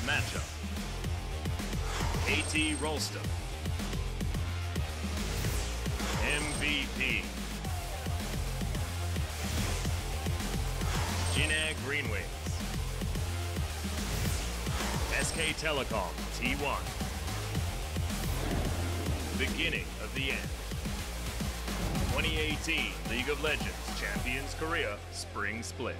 matchup. AT Rolster. MVP. Gnar Greenwings. SK Telecom T1. Beginning of the end. 2018 League of Legends Champions Korea Spring Split.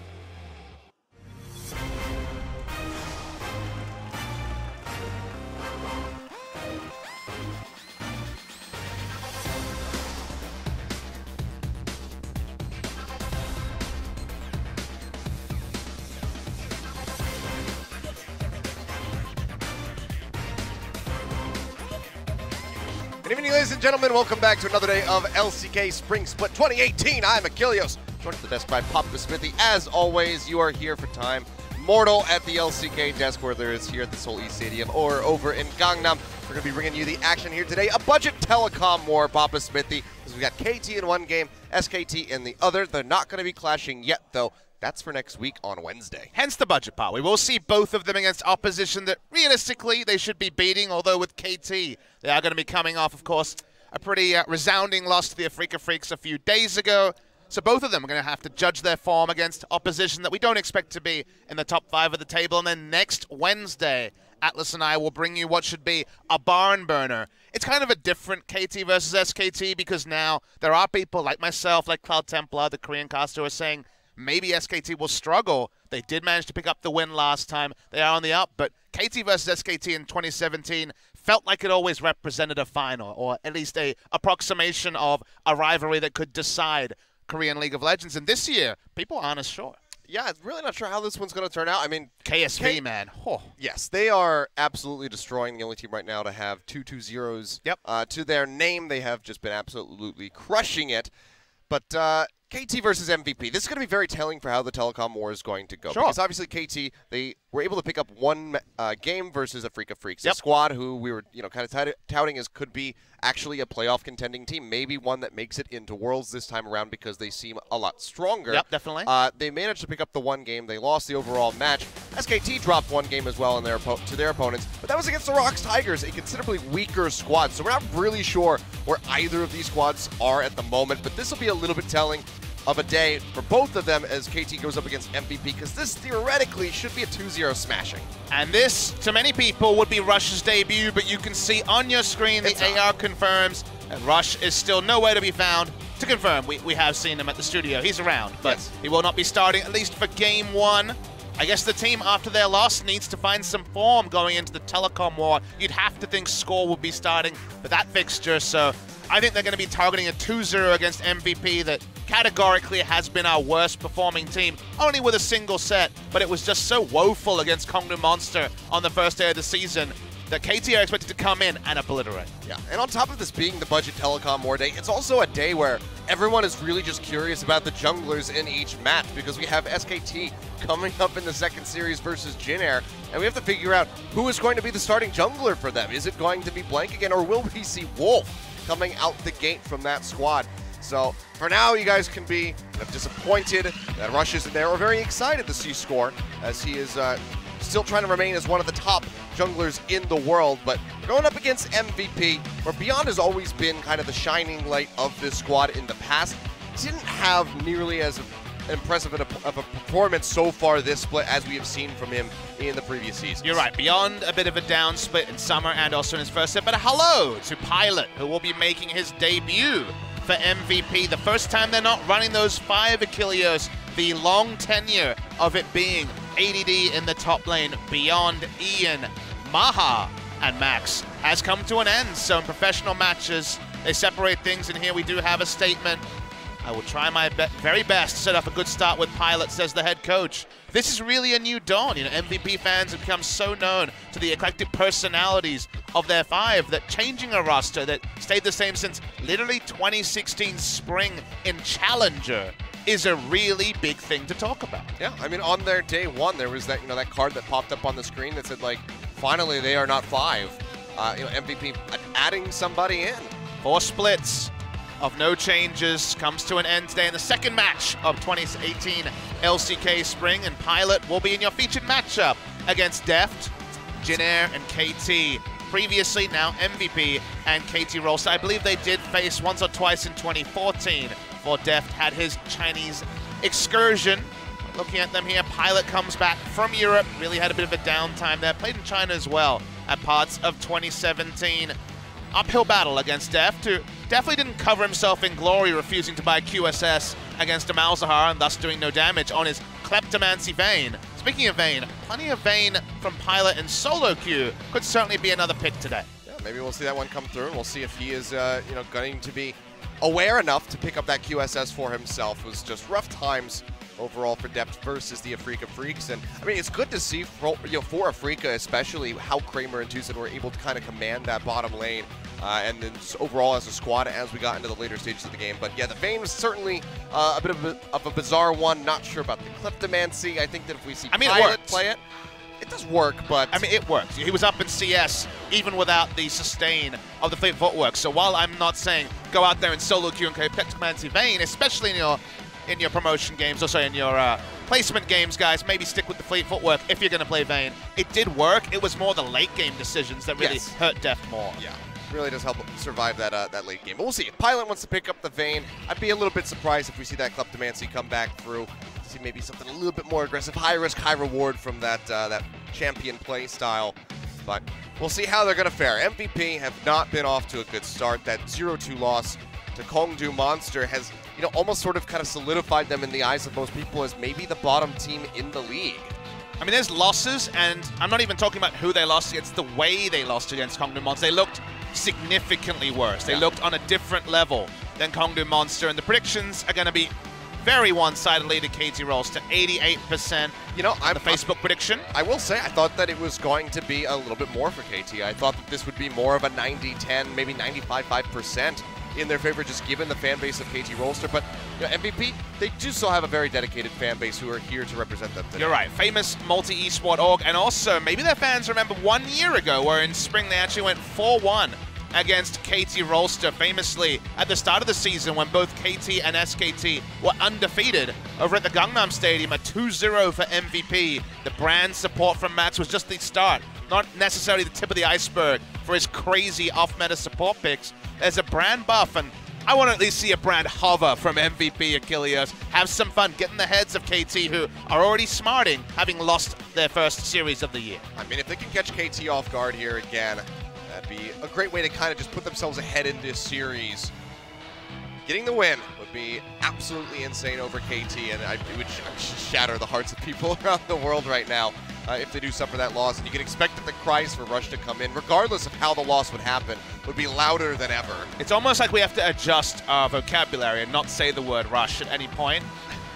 Good evening, ladies and gentlemen. Welcome back to another day of LCK Spring Split 2018. I'm Achilles, joined at the desk by Papa Smithy. As always, you are here for time mortal at the LCK desk, whether it's here at the Seoul East Stadium or over in Gangnam. We're going to be bringing you the action here today. A budget telecom war, Papa Smithy, because we got KT in one game, SKT in the other. They're not going to be clashing yet, though. That's for next week on Wednesday. Hence the budget part. We will see both of them against opposition that realistically they should be beating, although with KT, they are going to be coming off, of course, a pretty resounding loss to the FLICKR Freaks a few days ago. So both of them are going to have to judge their form against opposition that we don't expect to be in the top 5 of the table. And then next Wednesday, Atlas and I will bring you what should be a barn burner. It's kind of a different KT versus SKT because now there are people like myself, like Cloud Templar, the Korean caster, who are saying, maybe SKT will struggle. They did manage to pick up the win last time. They are on the up, but KT versus SKT in 2017 felt like it always represented a final, or at least a approximation of a rivalry that could decide Korean League of Legends. And this year, people aren't as sure. Yeah, I'm really not sure how this one's going to turn out. I mean, KSV, man. Oh. Yes, they are absolutely destroying. The only team right now to have 2-2-0s to their name. They have just been absolutely crushing it. But KT versus MVP. This is going to be very telling for how the telecom war is going to go. Sure. Because obviously KT, they were able to pick up one game versus a FLICKR Freaks, a squad who we were kind of touting as could be actually a playoff contending team, maybe one that makes it into Worlds this time around because they seem a lot stronger. Yep, definitely. They managed to pick up the one game. They lost the overall match. SKT dropped one game as well in to their opponents, but that was against the Rocks Tigers, a considerably weaker squad. So we're not really sure where either of these squads are at the moment, but this will be a little bit telling of a day for both of them as KT goes up against MVP, because this theoretically should be a 2-0 smashing. And this, to many people, would be Rush's debut, but you can see on your screen the AR confirms that Rush is still nowhere to be found. To confirm, we have seen him at the studio. He's around, but he will not be starting, at least for Game 1. I guess the team, after their loss, needs to find some form going into the telecom war. You'd have to think Score will be starting for that fixture, so I think they're going to be targeting a 2-0 against MVP that categorically has been our worst performing team, only with a single set, but it was just so woeful against Kongnu Monster on the first day of the season that KT are expected to come in and obliterate. Yeah, and on top of this being the budget telecom war day, it's also a day where everyone is really just curious about the junglers in each match, because we have SKT coming up in the second series versus Gnar, and we have to figure out who is going to be the starting jungler for them. Is it going to be Blank again, or will we see Wolf coming out the gate from that squad? So for now, you guys can be disappointed that Rush isn't there, or very excited to see Score, as he is still trying to remain as one of the top junglers in the world. But going up against MVP, where Beyond has always been kind of the shining light of this squad in the past, didn't have nearly as impressive of a performance so far this split as we have seen from him in the previous seasons. You're right, Beyond a bit of a down split in summer and also in his first set, but hello to Pilot, who will be making his debut for MVP. The first time they're not running those 5 Achilles, the long tenure of it being ADD in the top lane, Beyond, Ian, Maha, and Max has come to an end. So in professional matches, they separate things, and here we do have a statement. I will try my very best to set up a good start with Pilot, says the head coach. This is really a new dawn. MVP fans have become so known to the eclectic personalities of their 5 that changing a roster that stayed the same since literally 2016 spring in Challenger is a really big thing to talk about. Yeah, I mean, on their day 1, there was that that card that popped up on the screen that said, like, finally they are not 5. MVP adding somebody in. 4 splits of no changes comes to an end today in the second match of 2018 LCK Spring, and Pilot will be in your featured matchup against Deft. Gnar and KT. Previously, now MVP and KT Rolster. I believe they did face once or twice in 2014 before Deft had his Chinese excursion. Looking at them here, Pilot comes back from Europe, really had a bit of a downtime there. Played in China as well at parts of 2017. Uphill battle against Deft, who definitely didn't cover himself in glory, refusing to buy QSS against a Malzahar and thus doing no damage on his Kleptomancy Vayne. Speaking of Vayne, plenty of Vayne from Pilot and solo queue could certainly be another pick today. Yeah, maybe we'll see that one come through, and we'll see if he is, going to be aware enough to pick up that QSS for himself. It was just rough times overall for Deft versus the Afrika Freaks, and I mean, it's good to see for Afrika especially how Kramer and Tucson were able to kind of command that bottom lane, and then overall as a squad as we got into the later stages of the game. But yeah, the Vayne was certainly a bit of a bizarre one. Not sure about the Kleptomancy. I think that if we see Pilot play it, it does work, but I mean, it works. He was up in CS even without the sustain of the Fleet Footwork. So while I'm not saying go out there and solo queue and Kleptomancy Vayne, especially in your promotion games, or sorry, in your placement games, guys, maybe stick with the Fleet Footwork if you're going to play Vayne. It did work. It was more the late game decisions that really hurt Deft more. Yeah, really does help survive that late game. But we'll see. If Pilot wants to pick up the Vayne, I'd be a little bit surprised if we see that Kleptomancy come back through. See maybe something a little bit more aggressive, high risk, high reward from that champion play style. But we'll see how they're going to fare. MVP have not been off to a good start. That 0-2 loss to Kongdu Monster has, almost sort of kind of solidified them in the eyes of most people as maybe the bottom team in the league. I mean, there's losses, and I'm not even talking about who they lost against, the way they lost against Kongdu Monster. They looked significantly worse. They looked on a different level than Kongdu Monster, and the predictions are going to be very one-sidedly to KT Rolster, 88%. On the Facebook prediction. I will say, I thought that it was going to be a little bit more for KT. I thought that this would be more of a 90-10, maybe 95-5% in their favor, just given the fan base of KT Rolster. But MVP, they do still have a very dedicated fan base who are here to represent them today. You're right. Famous multi-esport org, and also maybe their fans remember 1 year ago where in spring they actually went 4-1 against KT Rolster, famously at the start of the season when both KT and SKT were undefeated over at the Gangnam Stadium, a 2-0 for MVP. The brand support from Max was just the start, not necessarily the tip of the iceberg for his crazy off-meta support picks. There's a brand buff, and I want to at least see a brand hover from MVP Achilles. Have some fun getting the heads of KT, who are already smarting, having lost their first series of the year. I mean, if they can catch KT off guard here again, that'd be a great way to kind of just put themselves ahead in this series. Getting the win would be absolutely insane over KT, and it would shatter the hearts of people around the world right now if they do suffer that loss. And you can expect that the cries for Rush to come in, regardless of how the loss would happen, would be louder than ever. It's almost like we have to adjust our vocabulary and not say the word Rush at any point,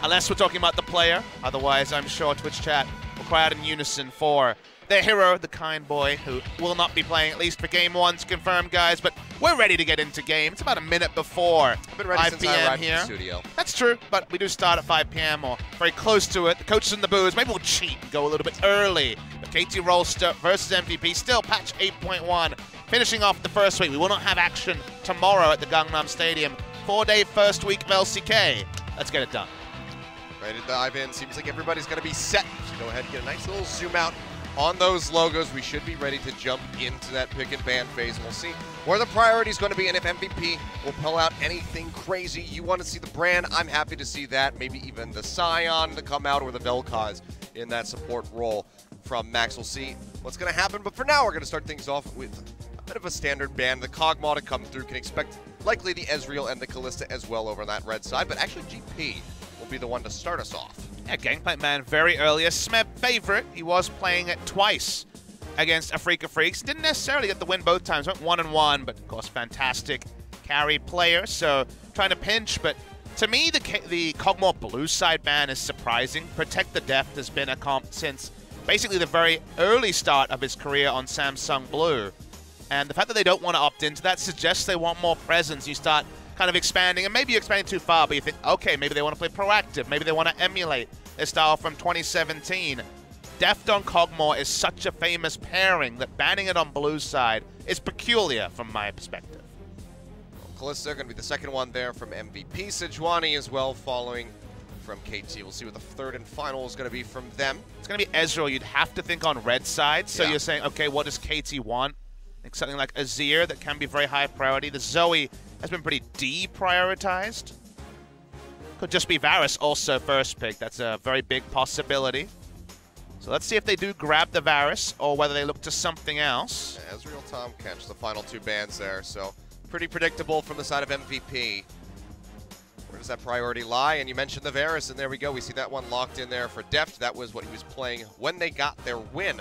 unless we're talking about the player. Otherwise, I'm sure Twitch chat will cry out in unison for their hero, the kind boy, who will not be playing at least for Game 1 to confirm, guys. But we're ready to get into game. It's about a minute before 5 p.m. here. Studio. That's true, but we do start at 5 p.m. or very close to it. The coaches in the booze. Maybe we'll cheat and go a little bit early. But KT Rolster versus MVP, still patch 8.1. Finishing off the first week. We will not have action tomorrow at the Gangnam Stadium. 4-day first week of LCK. Let's get it done. Ready to dive in. Seems like everybody's going to be set. So go ahead and get a nice little zoom out on those logos. We should be ready to jump into that pick and ban phase, and we'll see where the priority is going to be, and if MVP will pull out anything crazy. You want to see the brand, I'm happy to see that. Maybe even the Scion to come out, or the Vel'Koz in that support role from Max. We'll see what's going to happen, but for now we're going to start things off with a bit of a standard ban. The Kog'Maw to come through, can expect likely the Ezreal and the Kalista as well over on that red side, but actually GP will be the one to start us off. Yeah, Gangplank Man very early. A Smeb favorite. He was playing it twice against Afrika Freaks. Didn't necessarily get the win both times. Went 1-1, but of course, fantastic carry player. So trying to pinch, but to me, the Kog'Maw blue side ban is surprising. Protect the Deft has been a comp since basically the very early start of his career on Samsung Blue. And the fact that they don't want to opt into that suggests they want more presence. You start kind of expanding, and maybe you're expanding too far, but you think, okay, maybe they want to play proactive. Maybe they want to emulate their style from 2017. Deft on Kog'Maw is such a famous pairing that banning it on blue side is peculiar from my perspective. Kalista going to be the second one there from MVP. Shyvana as well, following from KT. We'll see what the third and final is going to be from them. It's going to be Ezreal. You'd have to think on red side. So Yeah. you're saying, okay, what does KT want? I think something like Azir that can be very high priority. The Zoe has been pretty deprioritized. Could just be Varus also first pick. That's a very big possibility. So let's see if they do grab the Varus or whether they look to something else. Yeah, Ezreal, Tom Kench, the final two bans there. So pretty predictable from the side of MVP. Where does that priority lie? And you mentioned the Varus, and there we go. We see that one locked in there for Deft. That was what he was playing when they got their win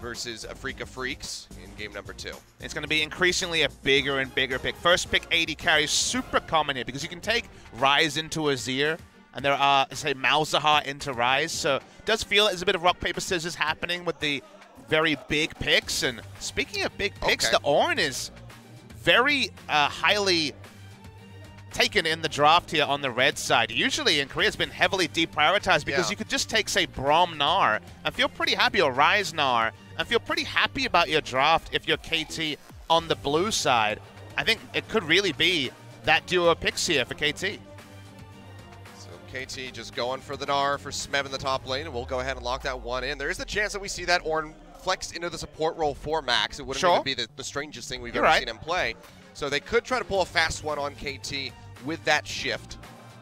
versus Afrika Freaks in game number 2. It's going to be increasingly a bigger and bigger pick. First pick AD carry is super common here because you can take Ryze into Azir, and there are, say, Malzahar into Ryze. So it does feel like there's a bit of rock, paper, scissors happening with the very big picks. And speaking of big picks, the Ornn is very highly taken in the draft here on the red side. Usually in Korea it's been heavily deprioritized because you could just take, say, Braum Gnar and feel pretty happy, or Ryze Gnar, and feel pretty happy about your draft if you're KT on the blue side. I think it could really be that duo of picks here for KT. So KT just going for the Gnar for Smeb in the top lane, and we'll go ahead and lock that one in. There is the chance that we see that Ornn flex into the support role for Max. It wouldn't even be the strangest thing we've ever seen him play. So they could try to pull a fast one on KT with that shift.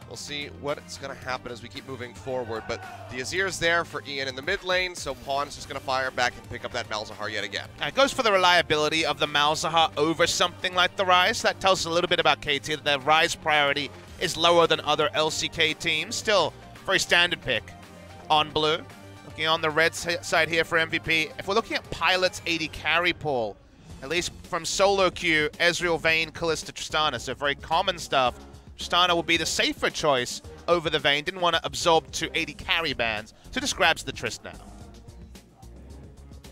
We'll see what's going to happen as we keep moving forward. But the Azir's there for Ian in the mid lane, so Pawn's just going to fire back and pick up that Malzahar yet again. It goes for the reliability of the Malzahar over something like the Ryze. That tells us a little bit about KT, that their Ryze priority is lower than other LCK teams. Still, very standard pick on blue. Looking on the red side here for MVP. If we're looking at Pilot's AD carry pool, at least from solo queue, Ezreal, Vayne, Kalista, Tristana. So very common stuff. Tristana will be the safer choice over the Vayne. Didn't want to absorb 2 AD carry bans, so just grabs the Trist now.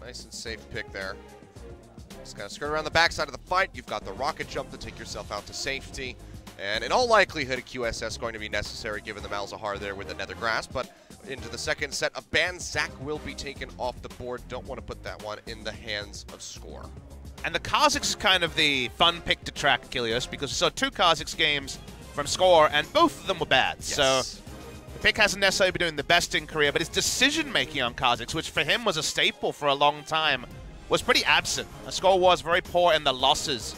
Nice and safe pick there. Just kind of skirt around the backside of the fight. You've got the rocket jump to take yourself out to safety. And in all likelihood, a QSS going to be necessary given the Malzahar there with the Nether Grass. But into the second set of bans, Zac will be taken off the board. Don't want to put that one in the hands of Score. And the Kha'Zix is kind of the fun pick to track, Kilios, because we saw 2 Kha'Zix games from Score, and both of them were bad. Yes. So the pick hasn't necessarily been doing the best in Korea, but his decision-making on Kha'Zix, which for him was a staple for a long time, was pretty absent. Score was very poor in the losses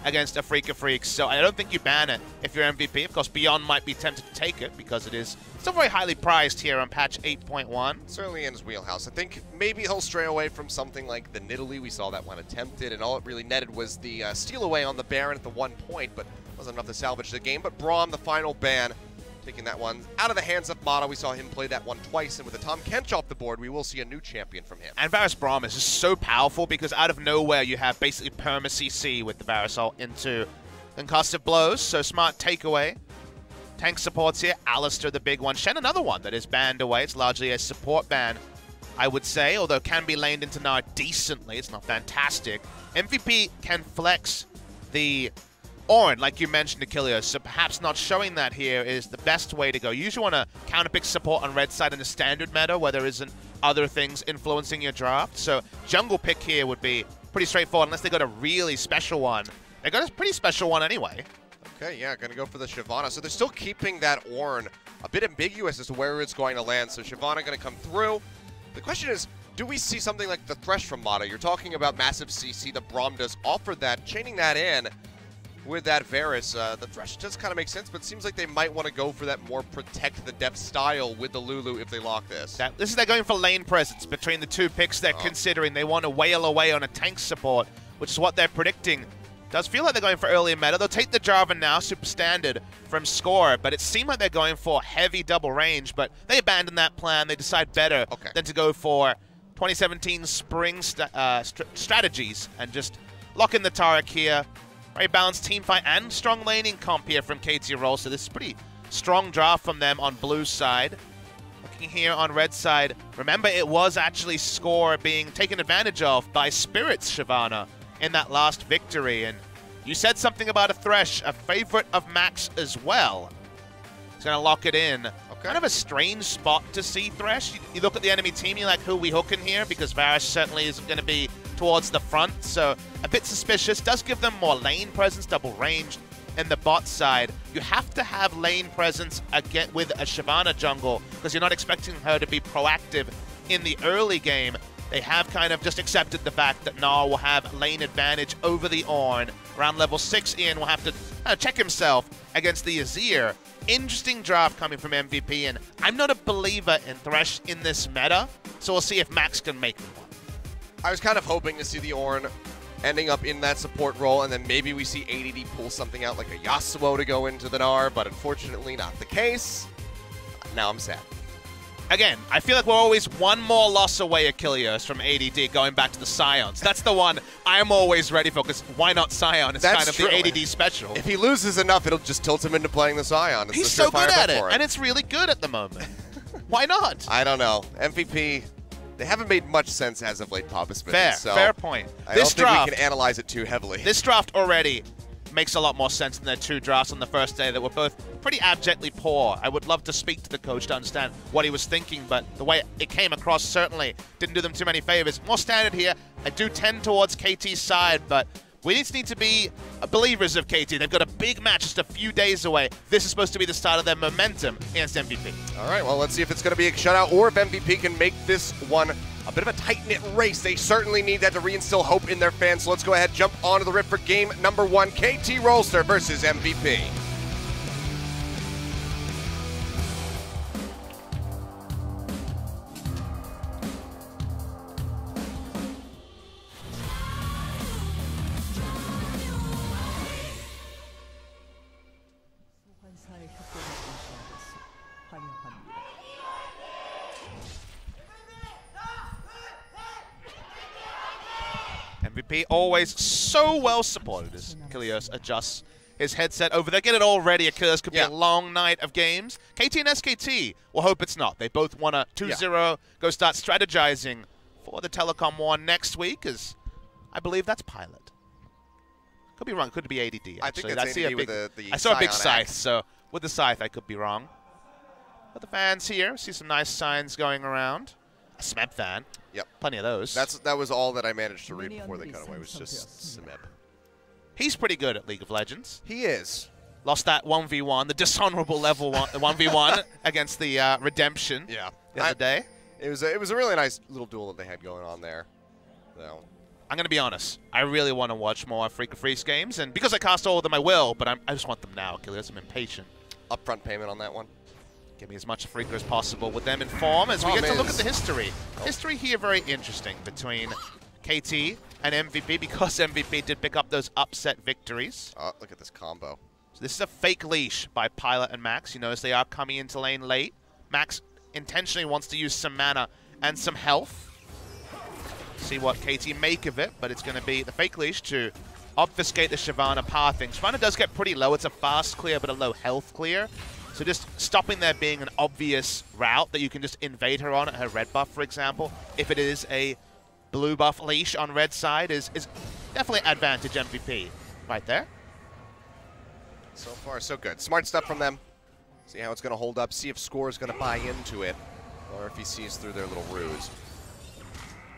against Afrika Freaks, so I don't think you ban it if you're MVP. Of course, Beyond might be tempted to take it because it is still very highly prized here on patch 8.1. Certainly in his wheelhouse. I think maybe he'll stray away from something like the Nidalee. We saw that one attempted, and all it really netted was the steal away on the Baron at the 1 point, but wasn't enough to salvage the game. But Braum, the final ban, taking that one out of the hands of Mata. We saw him play that one twice, and with the Tom Kench off the board, we will see a new champion from him. And Varus Braum is just so powerful because out of nowhere you have basically perma CC with the Varus ult into concussive blows, so smart takeaway. Tank supports here, Alistar the big one. Shen another one that is banned away. It's largely a support ban, I would say, although can be laned into Gnar decently. It's not fantastic. MVP can flex the Ornn, like you mentioned, Achilles, so perhaps not showing that here is the best way to go. You usually want to counterpick support on red side in the standard meta where there isn't other things influencing your draft. So jungle pick here would be pretty straightforward unless they got a really special one. They got a pretty special one anyway. Okay, yeah, going to go for the Shyvana. So they're still keeping that Ornn a bit ambiguous as to where it's going to land. So Shyvana going to come through. The question is, do we see something like the Thresh from Mata? You're talking about massive CC. The Braum does offer that. Chaining that in with that Varus, the Thresh does kind of make sense, but it seems like they might want to go for that more protect the depth style with the Lulu if they lock this. This is they're going for lane presence between the 2 picks they're considering. They want to wail away on a tank support, which is what they're predicting. Does feel like they're going for early meta. They'll take the Jarvan now, super standard from Score, but it seemed like they're going for heavy double range, but they abandoned that plan. They decide better than to go for 2017 spring strategies and just lock in the Taric here. Very balanced team fight and strong laning comp here from KT Rolster. This is pretty strong draft from them on blue side. Looking here on red side, remember it was actually Score being taken advantage of by Spirit's Shyvana in that last victory. And you said something about a Thresh, a favorite of Max as well. He's going to lock it in. Kind of a strange spot to see Thresh. You look at the enemy team, you're like, who are we hooking here? Because Varus certainly isn't going to be towards the front, so a bit suspicious. Does give them more lane presence, double ranged. in the bot side, you have to have lane presence again with a Shyvana jungle because you're not expecting her to be proactive in the early game. They have kind of just accepted the fact that Gnar will have lane advantage over the Ornn. Around level 6, Ian will have to check himself against the Azir. Interesting draft coming from MVP, and I'm not a believer in Thresh in this meta, so we'll see if Max can make me one. I was kind of hoping to see the Ornn ending up in that support role, and then maybe we see ADD pull something out like a Yasuo to go into the Gnar, but unfortunately not the case. Now I'm sad. Again, I feel like we're always one more loss away, Achilles, from ADD going back to the Scions. That's the one I'm always ready for, because why not Scion? It's kind of the ADD special. If he loses enough, it'll just tilt him into playing the Scion. He's so good at it, and it's really good at the moment. Why not? I don't know. MVP, they haven't made much sense as of late, Papa Smith. Fair point. I don't think we can analyze it too heavily. This draft already makes a lot more sense than their 2 drafts on the first day that were both pretty abjectly poor. I would love to speak to the coach to understand what he was thinking, but the way it came across certainly didn't do them too many favors. More standard here. I do tend towards KT's side, but we just need to be believers of KT. They've got a big match just a few days away. This is supposed to be the start of their momentum against MVP. All right, well, let's see if it's going to be a shutout or if MVP can make this one a bit of a tight-knit race. They certainly need that to reinstill hope in their fans. So let's go ahead, jump onto the rift for game number 1. KT Rolster versus MVP. MVP always so well supported as Achilles adjusts his headset over there. Get it all ready. Achilles could be a long night of games. KT and SKT, we'll hope it's not. They both want a 2-0, go start strategizing for the Telecom War next week, as I believe that's Pilot. Could be wrong. Could be ADD, actually. I think that's ADD with the I saw a big Scythe, Scythe, so with the Scythe I could be wrong. But the fans here, see some nice signs going around. A Smeb fan. Yep. Plenty of those. That was all that I managed to read before they cut away. It was just Smeb. He's pretty good at League of Legends. He is. Lost that 1v1, the dishonorable level 1v1 against the Redemption the other day. It was a really nice little duel that they had going on there. So. I'm going to be honest. I really want to watch more FLICKR Freaks games, and because I cast all of them, I will, but I just want them now, Achilles. I'm impatient. Upfront payment on that one. Give me as much FLICKR as possible with them in form as we get to look at the history. History here very interesting between KT and MVP, because MVP did pick up those upset victories. Oh, look at this combo. So this is a fake leash by Pilot and Max. You notice they are coming into lane late. Max intentionally wants to use some mana and some health. See what KT make of it, but it's going to be the fake leash to obfuscate the Shyvana pathing. Shyvana does get pretty low. It's a fast clear, but a low health clear. So just stopping there being an obvious route that you can just invade her on at her red buff, for example, if it is a blue buff leash on red side, is definitely advantage MVP right there. So far, so good. Smart stuff from them. See how it's going to hold up. See if Score is going to buy into it, or if he sees through their little ruse.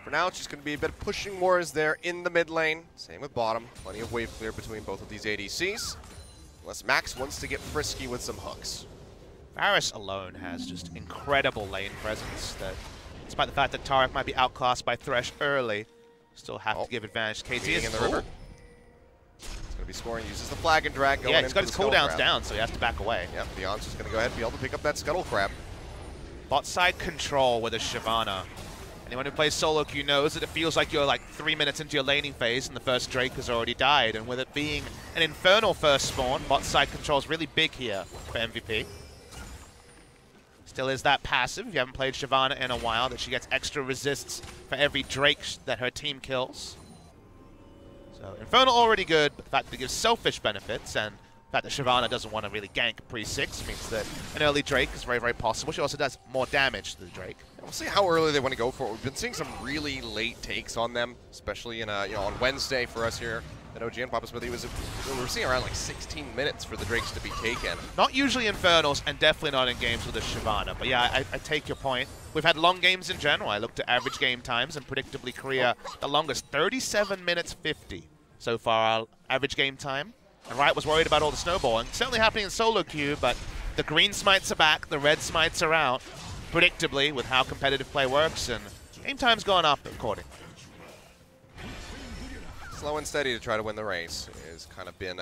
For now, it's just going to be a bit of pushing wars there in the mid lane. Same with bottom. Plenty of wave clear between both of these ADCs. Unless Max wants to get frisky with some hooks. Varus alone has just incredible lane presence that, despite the fact that Taric might be outclassed by Thresh early, still have to give advantage to KT. In the river. He's going to be scoring, uses the flag and drag. Going he's got his cooldowns down, so he has to back away. Yep, Beyond's just going to go ahead and be able to pick up that Scuttle Crab. Bot side control with a Shyvana. Anyone who plays solo queue knows that it feels like you're like 3 minutes into your laning phase and the first Drake has already died. And with it being an Infernal first spawn, bot side control is really big here for MVP. Still is that passive, if you haven't played Shyvana in a while, that she gets extra resists for every Drake that her team kills. So Infernal already good, but the fact that it gives selfish benefits, and the fact that Shyvana doesn't want to really gank pre-6 means that an early Drake is very, very possible. She also does more damage to the Drake. We'll see how early they want to go for it. We've been seeing some really late takes on them, especially in on Wednesday for us here at OGN. Papa Smith, we were seeing around like 16 minutes for the Drakes to be taken. Not usually Infernals, and definitely not in games with a Shyvana. But yeah, I take your point. We've had long games in general. I looked at average game times, and predictably Korea, the longest, 37 minutes 50 so far, our average game time. And Riot was worried about all the snowballing. Certainly happening in solo queue, but the green smites are back, the red smites are out, predictably, with how competitive play works, and game time's gone up accordingly. Slow and steady to try to win the race has kind of been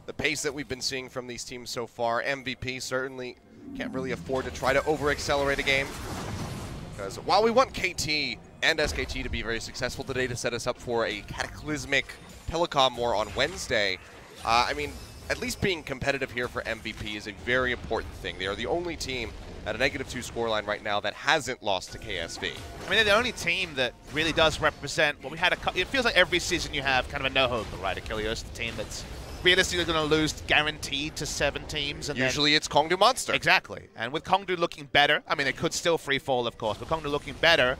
the pace that we've been seeing from these teams so far. MVP certainly can't really afford to try to over-accelerate a game, because while we want KT and SKT to be very successful today to set us up for a cataclysmic telecom war on Wednesday, I mean, at least being competitive here for MVP is a very important thing. They are the only team at a -2 scoreline right now that hasn't lost to KSV. I mean, they're the only team that really does represent what we had. It feels like every season you have kind of a no-hope, right? Achilles, the team that's realistically going to lose guaranteed to 7 teams. And usually it's Kongdu Monster. Exactly. And with Kongdu looking better, I mean, they could still free fall, of course, but Kongdu looking better.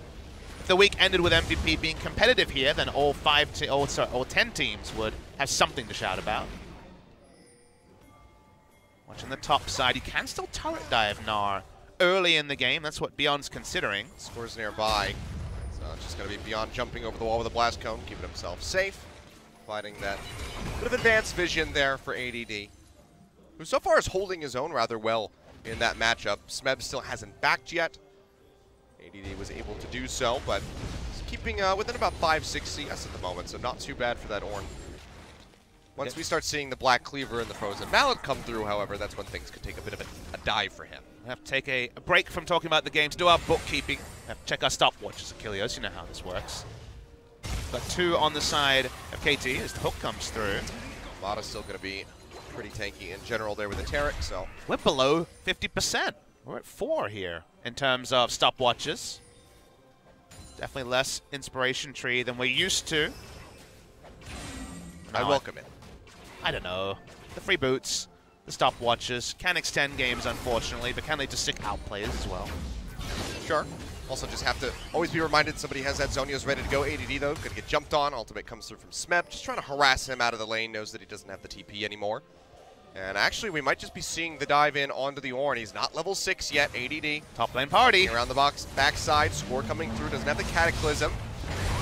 If the week ended with MVP being competitive here, then all 10 teams would have something to shout about. Watching the top side, you can still turret dive Gnar early in the game. That's what Beyond's considering. Scores nearby. So it's just going to be Beyond jumping over the wall with a blast cone, keeping himself safe. Providing that bit of advanced vision there for ADD, who so far is holding his own rather well in that matchup. Smeb still hasn't backed yet. ADD was able to do so, but he's keeping within about 5-6 CS at the moment, so not too bad for that Ornn. Once we start seeing the Black Cleaver and the Frozen Mallet come through, however, that's when things could take a bit of a dive for him. We have to take a break from talking about the game to do our bookkeeping. We have to check our stopwatches, Achilles. You know how this works. Got 2 on the side of KT as the hook comes through. Mata's still going to be pretty tanky in general there with the Taric, so... We're below 50%. We're at 4 here in terms of stopwatches. Definitely less inspiration tree than we're used to. I welcome it. I don't know. The free boots, the stopwatches can extend games, unfortunately, but can lead to sick outplays as well. Sure. Also just have to always be reminded somebody has that Zhonya's ready to go. ADD, though, going to get jumped on. Ultimate comes through from Smeb. Just trying to harass him out of the lane. Knows that he doesn't have the TP anymore. And actually, we might just be seeing the dive in onto the Ornn. He's not level 6 yet. ADD. Top lane party. Around the box, backside. Score coming through. Doesn't have the Cataclysm.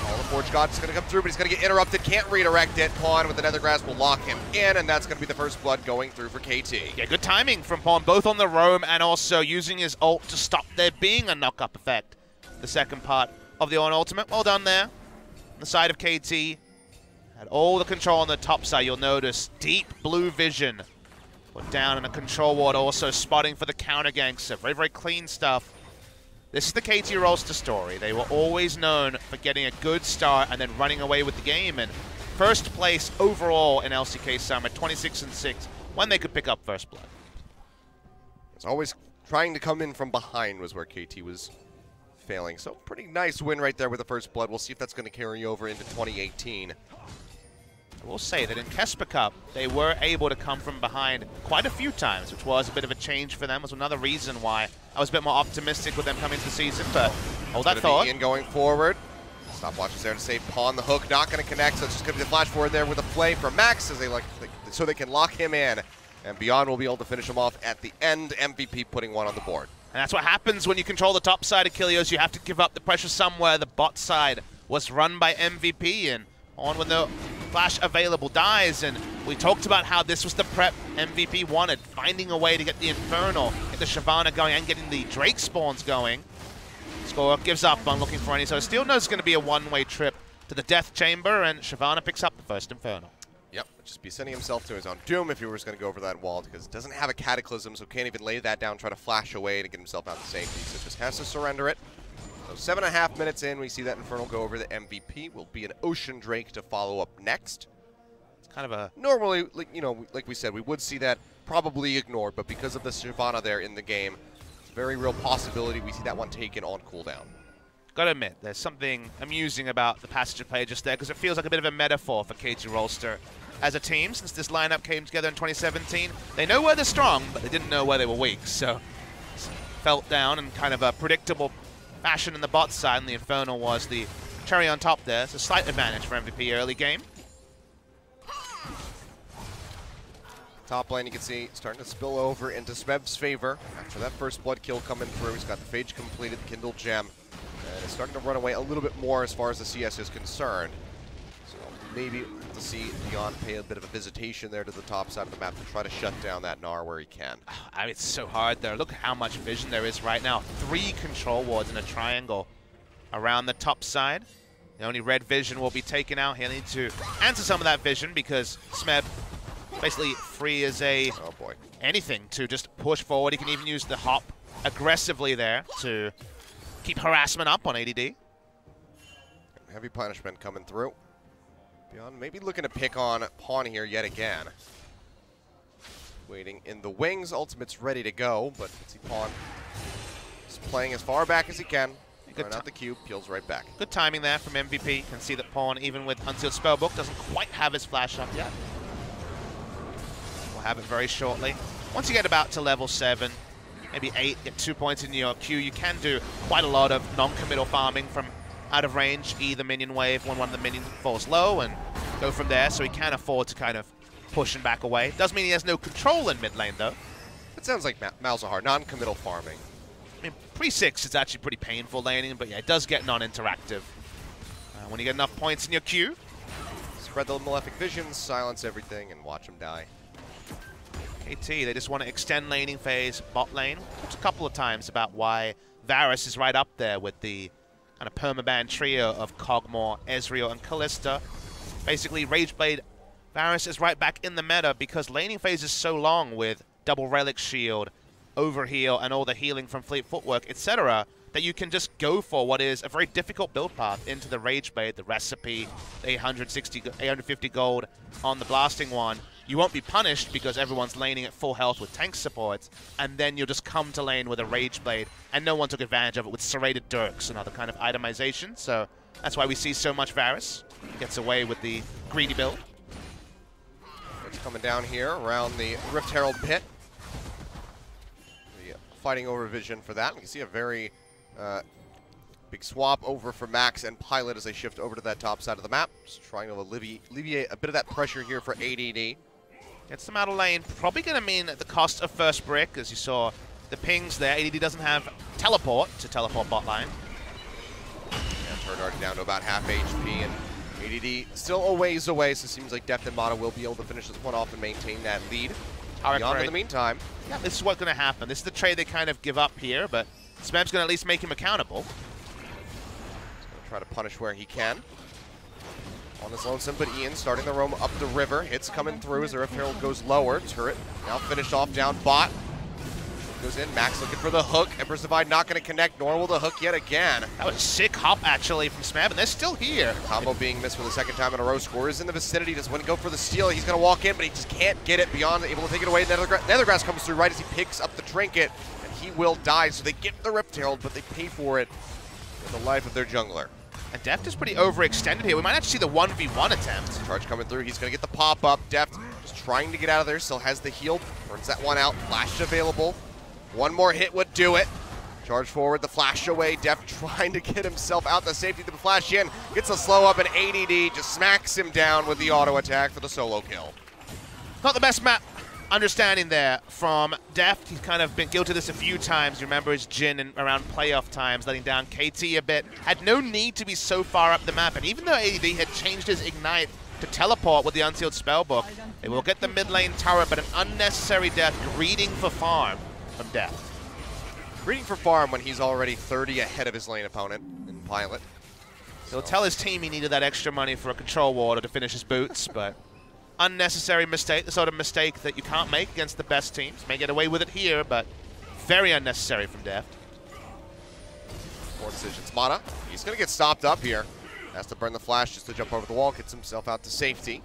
All the Forge God's going to come through, but he's going to get interrupted. Can't redirect it. Pawn with another grasp will lock him in, and that's going to be the first blood going through for KT. Yeah, good timing from Pawn, both on the roam and also using his ult to stop there being a knock-up effect. The second part of the Ornn ultimate. Well done there. On the side of KT, had all the control on the top side. You'll notice deep blue vision. Put down in a control ward, also spotting for the counter gangster. Very, very clean stuff. This is the KT Rolster story. They were always known for getting a good start and then running away with the game. And first place overall in LCK Summer, 26-6, when they could pick up first blood. It's always trying to come in from behind was where KT was failing. So pretty nice win right there with the first blood. We'll see if that's going to carry over into 2018. I will say that in Kesper Cup, they were able to come from behind quite a few times, which was a bit of a change for them. Was another reason why I was a bit more optimistic with them coming to the season, but hold that thought. Ian going forward. Stopwatch is there to save Pawn. The hook not going to connect, so it's just going to be the flash forward there with a play from Max as so they can lock him in. And Beyond will be able to finish him off at the end. MVP putting 1 on the board. And that's what happens when you control the top side of Achilles. You have to give up the pressure somewhere. The bot side was run by MVP, and on when the flash available dies, and we talked about how this was the prep MVP wanted, finding a way to get the Infernal, get the Shyvana going, and getting the Drake spawns going. Score gives up on looking for any, so still knows it's going to be a one-way trip to the Death Chamber, and Shyvana picks up the first Infernal. Yep, just be sending himself to his own doom if he was going to go over that wall, because it doesn't have a Cataclysm, so can't even lay that down, try to flash away to get himself out to safety, so just has to surrender it. So 7.5 minutes in, we see that Infernal go over the MVP. Will be an Ocean Drake to follow up next. It's kind of a normally, like we said, we would see that probably ignored, but because of the Shyvana there in the game, it's a very real possibility we see that one taken on cooldown. Gotta admit, there's something amusing about the passage of play just there, because it feels like a bit of a metaphor for KT Rolster as a team. Since this lineup came together in 2017, they know where they're strong, but they didn't know where they were weak. So felt down and kind of a predictable fashion in the bot side, and the Infernal was the cherry on top there. It's a slight advantage for MVP early game. Top lane, you can see, starting to spill over into Smeb's favor. After that first blood kill coming through, he's got the Phage completed, the Kindle Gem. And it's starting to run away a little bit more as far as the CS is concerned. So maybe to see Beyond pay a bit of a visitation there to the top side of the map to try to shut down that Gnar where he can. I mean, it's so hard there. Look how much vision there is right now. 3 control wards in a triangle around the top side. The only red vision will be taken out. He'll need to answer some of that vision because Smeb basically free as a anything to just push forward. He can even use the hop aggressively there to keep harassment up on ADD. Heavy punishment coming through. Beyond maybe looking to pick on Pawn here yet again. Waiting in the wings. Ultimate's ready to go, but let's see Pawn is playing as far back as he can. Good out the cube, peels right back. Good timing there from MVP. Can see that Pawn, even with Unsealed Spellbook, doesn't quite have his flash up yet. We'll have it very shortly. Once you get about to level 7, maybe 8, get 2 points in your queue, you can do quite a lot of non-committal farming from out of range, either minion wave when one of the minions falls low and go from there, so he can afford to kind of push and back away. Does mean he has no control in mid lane though. It sounds like Malzahar, non-committal farming. I mean, pre-6 it's actually pretty painful laning, but yeah, it does get non-interactive. When you get enough points in your queue. Spread the Malefic Vision, silence everything, and watch him die. KT, they just want to extend laning phase bot lane. Talked a couple of times about why Varus is right up there with the kind of permaban trio of Kog'Maw, Ezreal, and Kalista. Basically, Rageblade Varus is right back in the meta because laning phase is so long with double Relic Shield, overheal, and all the healing from Fleet Footwork, etc., that you can just go for what is a very difficult build path into the Rageblade, the recipe, the 850 gold on the blasting one. You won't be punished because everyone's laning at full health with tank supports, and then you'll just come to lane with a Rageblade, and no one took advantage of it with serrated dirks and other kind of itemization, so that's why we see so much Varus. Gets away with the greedy build. It's coming down here around the Rift Herald pit. Fighting over vision for that. We can see a very big swap over for Max and Pilot as they shift over to that top side of the map. Just trying to alleviate a bit of that pressure here for ADD. Gets them out of lane. Probably going to mean at the cost of first brick, as you saw the pings there. ADD doesn't have teleport to teleport bot line. Yeah, Turret already down to about half HP, and ADD still a ways away, so it seems like Deft and Mana will be able to finish this one off and maintain that lead. Beyond in the meantime. Yeah, this is what's going to happen. This is the trade they kind of give up here, but Smeb's going to at least make him accountable. He's going to try to punish where he can. On his lonesome, but Ian starting the roam up the river. Hits coming through as the Rift Herald goes lower. Turret now finished off down bot. Goes in, Max looking for the hook. Emperor's Divide not going to connect, nor will the hook yet again. That was a sick hop, actually, from Smeb, and they're still here. The combo being missed for the second time in a row. Score is in the vicinity, doesn't want to go for the steal. He's going to walk in, but he just can't get it. Beyond able to take it away. Nethergrass comes through right as he picks up the trinket, and he will die. So they get the Rift Herald, but they pay for it with the life of their jungler. And Deft is pretty overextended here. We might actually see the 1v1 attempt. Charge coming through. He's going to get the pop-up. Deft just trying to get out of there. Still has the heal. Burns that one out. Flash available. One more hit would do it. Charge forward, the flash away. Deft trying to get himself out the safety to the flash in. Gets a slow up, and ADD just smacks him down with the auto attack for the solo kill. Not the best map understanding there from Deft. He's kind of been guilty of this a few times. You remember his Jhin in around playoff times, letting down KT a bit. Had no need to be so far up the map, and even though ADD had changed his Ignite to teleport with the Unsealed Spellbook, they will get the mid lane turret, but an unnecessary death, greeting for farm from Deft. Greeting for farm when he's already 30 ahead of his lane opponent in Pilot. He'll tell his team he needed that extra money for a control ward or to finish his boots, but unnecessary mistake, the sort of mistake that you can't make against the best teams. May get away with it here, but very unnecessary from Deft. More decisions. Mana, he's going to get stopped up here. Has to burn the flash just to jump over the wall, gets himself out to safety.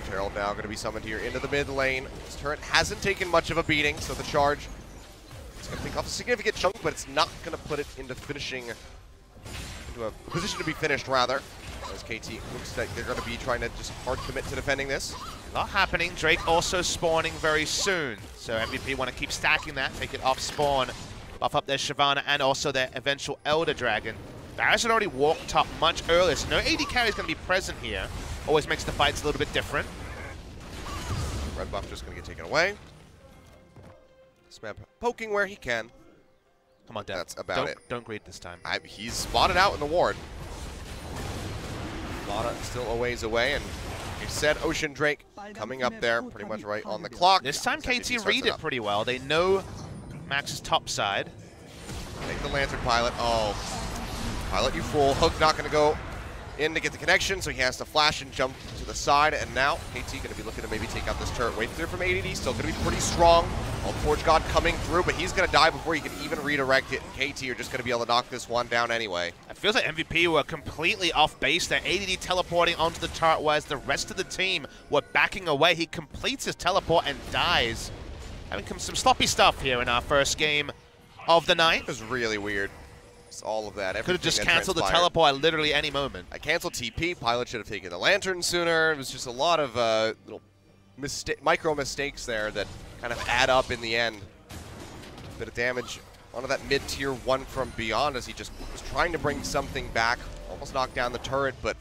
Herald now going to be summoned here into the mid lane. This turret hasn't taken much of a beating, so the charge is going to take off a significant chunk, but it's not going to put it into finishing, into a position to be finished, rather. As KT looks like they're going to be trying to just hard commit to defending this. A lot happening. Drake also spawning very soon, so MVP want to keep stacking that, take it off spawn, buff up their Shyvana and also their eventual Elder Dragon. Varus had already walked up much earlier, so no AD carry is going to be present here. Always makes the fights a little bit different. Red buff just going to get taken away. Smeb poking where he can. Come on, Deft. That's about it. Don't greet this time. He's spotted out in the ward. Mata still a ways away, and you said Ocean Drake coming up there pretty much right on the clock. This time KT read it pretty well. They know Max's top side. Take the Lantern Pilot. Oh, Pilot, you fool. Hook not going to go in to get the connection, so he has to flash and jump to the side. And now KT going to be looking to maybe take out this turret. Wait there from ADD, still going to be pretty strong. Forge God coming through, but he's going to die before he can even redirect it. And KT are just going to be able to knock this one down anyway. It feels like MVP were completely off base there. ADD teleporting onto the turret, whereas the rest of the team were backing away. He completes his teleport and dies. Having some sloppy stuff here in our first game of the night. It was really weird. Just all of that. Could have just canceled the teleport at literally any moment. I canceled TP. Pilot should have taken the Lantern sooner. It was just a lot of little micro mistakes there that kind of add up in the end. Bit of damage onto that mid-tier one from Beyond as he just was trying to bring something back. Almost knocked down the turret, but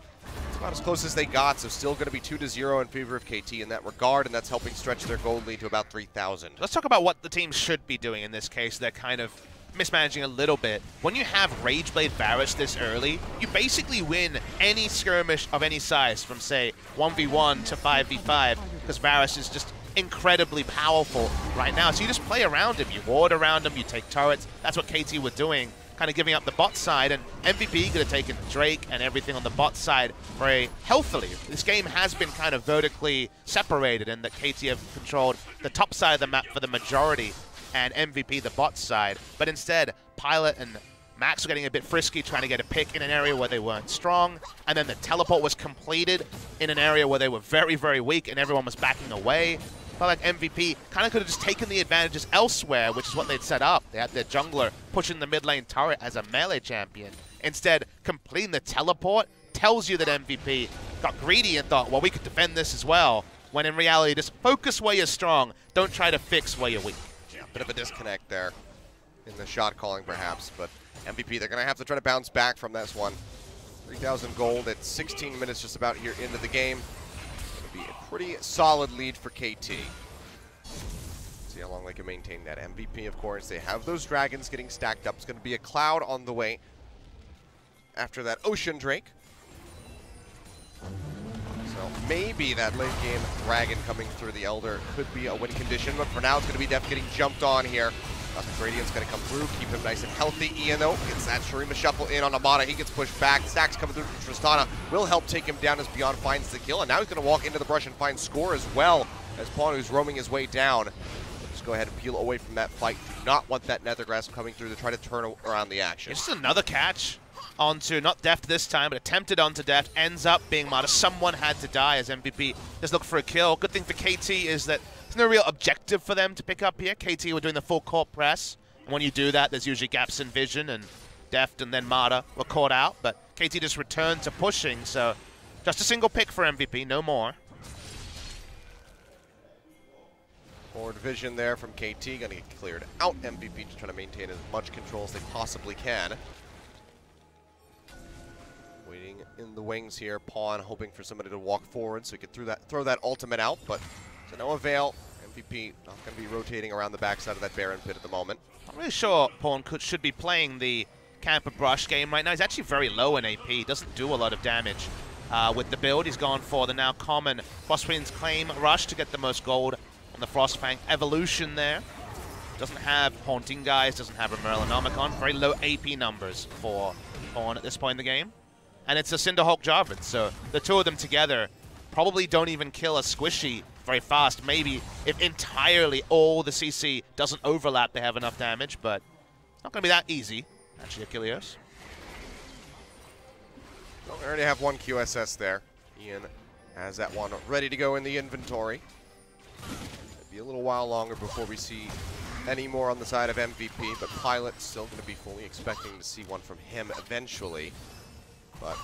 it's about as close as they got, so still going to be 2-0 in favor of KT in that regard, and that's helping stretch their gold lead to about 3,000. Let's talk about what the team should be doing in this case. They're kind of mismanaging a little bit. When you have Rageblade Varus this early, you basically win any skirmish of any size from, say, 1v1 to 5v5, because Varus is just incredibly powerful right now. So you just play around him, you ward around him, you take turrets. That's what KT were doing, kind of giving up the bot side, and MVP could have taken Drake and everything on the bot side very healthily. This game has been kind of vertically separated in that KT have controlled the top side of the map for the majority, and MVP the bot side. But instead, Pilot and Max were getting a bit frisky, trying to get a pick in an area where they weren't strong, and then the teleport was completed in an area where they were very, very weak, and everyone was backing away. Felt like MVP kind of could have just taken the advantages elsewhere, which is what they'd set up. They had their jungler pushing the mid lane turret as a melee champion. Instead, completing the teleport tells you that MVP got greedy and thought, well, we could defend this as well, when in reality, just focus where you're strong. Don't try to fix where you're weak. Yeah, bit of a disconnect there in the shot calling, perhaps, but MVP, they're going to have to try to bounce back from this one. 3,000 gold at 16 minutes just about here into the game. Be a pretty solid lead for KT. See how long they can maintain that. MVP, of course, they have those dragons getting stacked up. It's going to be a Cloud on the way after that Ocean Drake. So maybe that late game dragon coming through the Elder could be a win condition, but for now it's going to be Deft getting jumped on here. Radiant's going to come through, keep him nice and healthy. Ian, though, gets that Shurima shuffle in on Amada. He gets pushed back. Stacks coming through from Tristana will help take him down as Beyond finds the kill. And now he's going to walk into the brush and find Score as well as Pawn, who's roaming his way down. Let's go ahead and peel away from that fight. Do not want that Nethergrass coming through to try to turn around the action. It's just another catch onto, not Deft this time, but attempted onto Deft. Ends up being Mata. Someone had to die as MVP just looked for a kill. Good thing for KT is that there's no real objective for them to pick up here. KT were doing the full court press. And when you do that, there's usually gaps in vision, and Deft and then Mata were caught out. But KT just returned to pushing, so just a single pick for MVP, no more. Forward vision there from KT, going to get cleared out. MVP just trying to maintain as much control as they possibly can. Waiting in the wings here, Pawn hoping for somebody to walk forward so he could throw that ultimate out, but to no avail. MVP not going to be rotating around the backside of that Baron pit at the moment. Not really sure Pawn should be playing the Camper Brush game right now. He's actually very low in AP. He doesn't do a lot of damage with the build. He's gone for the now common Frostwind's Claim Rush to get the most gold on the Frostfang evolution there. Doesn't have Haunting Guys, doesn't have a Merlinomicon. Very low AP numbers for Pawn at this point in the game. And it's a Cinderhawk Jarvan, so the two of them together probably don't even kill a Squishy very fast. Maybe if entirely all the CC doesn't overlap, they have enough damage, but not going to be that easy, actually, Achilles. Well, we already have one QSS there. Ian has that one ready to go in the inventory. It'll be a little while longer before we see any more on the side of MVP, but Pilot still going to be fully expecting to see one from him eventually. But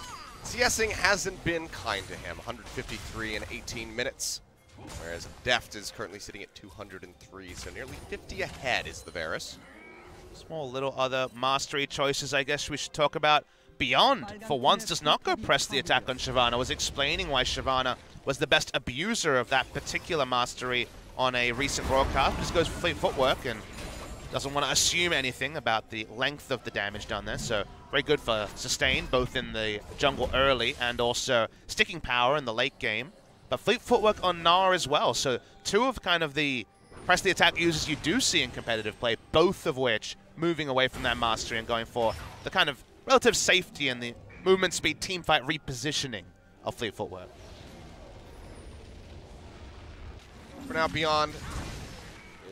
CSing hasn't been kind to him. 153 in 18 minutes. Whereas Deft is currently sitting at 203, so nearly 50 ahead is the Varus. Small little other mastery choices I guess we should talk about. Beyond, for once, does not go press the attack on Shyvana. I was explaining why Shyvana was the best abuser of that particular mastery on a recent broadcast. Just goes for fleet footwork and doesn't want to assume anything about the length of the damage done there. So very good for sustain, both in the jungle early and also sticking power in the late game. But fleet footwork on Gnar as well. So two of kind of the press the attack users you do see in competitive play, both of which moving away from that mastery and going for the kind of relative safety and the movement speed, teamfight repositioning of fleet footwork. For now, Beyond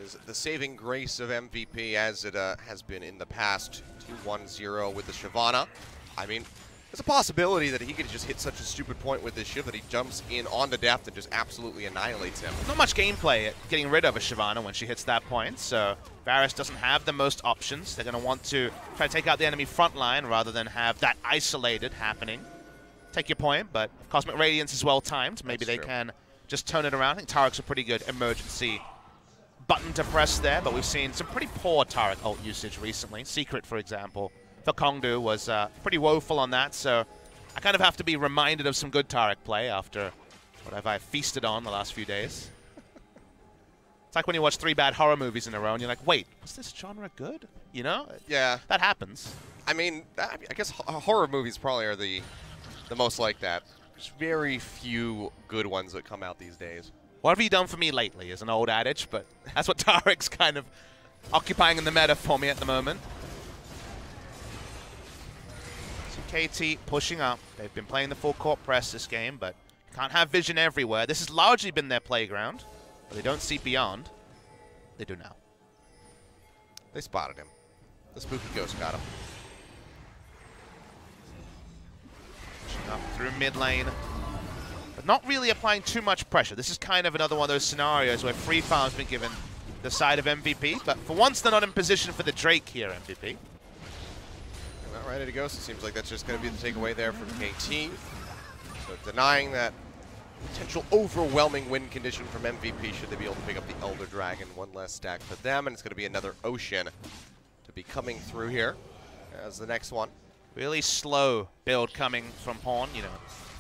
is the saving grace of MVP as it has been in the past. 2-1-0 with the Shyvana. I mean, there's a possibility that he could just hit such a stupid point with this shift that he jumps in onto Deft and just absolutely annihilates him. Not much gameplay at getting rid of a Shyvana when she hits that point, so Varus doesn't have the most options. They're going to want to try to take out the enemy front line rather than have that isolated happening. Take your point, but Cosmic Radiance is well timed. Maybe they can just turn it around. I think Taric's a pretty good emergency button to press there, but we've seen some pretty poor Taric ult usage recently. Secret, for example, for Kongdu was pretty woeful on that, so I kind of have to be reminded of some good Taric play after what I've feasted on the last few days. It's like when you watch 3 bad horror movies in a row and you're like, wait, was this genre good? You know? Yeah. That happens. I mean, I guess horror movies probably are the most like that. There's very few good ones that come out these days. What have you done for me lately is an old adage, but that's what Taric's kind of occupying in the meta for me at the moment. So KT pushing up. They've been playing the full court press this game, but can't have vision everywhere. This has largely been their playground, but they don't see beyond. They do now. They spotted him. The spooky ghost got him. Pushing up through mid lane. But not really applying too much pressure. This is kind of another one of those scenarios where free farm's been given the side of MVP, but for once they're not in position for the Drake here, MVP. Not ready to go, so it seems like that's just going to be the takeaway there from KT. So denying that potential overwhelming win condition from MVP should they be able to pick up the Elder Dragon. One less stack for them, and it's going to be another Ocean to be coming through here as the next one. Really slow build coming from Pawn, you know.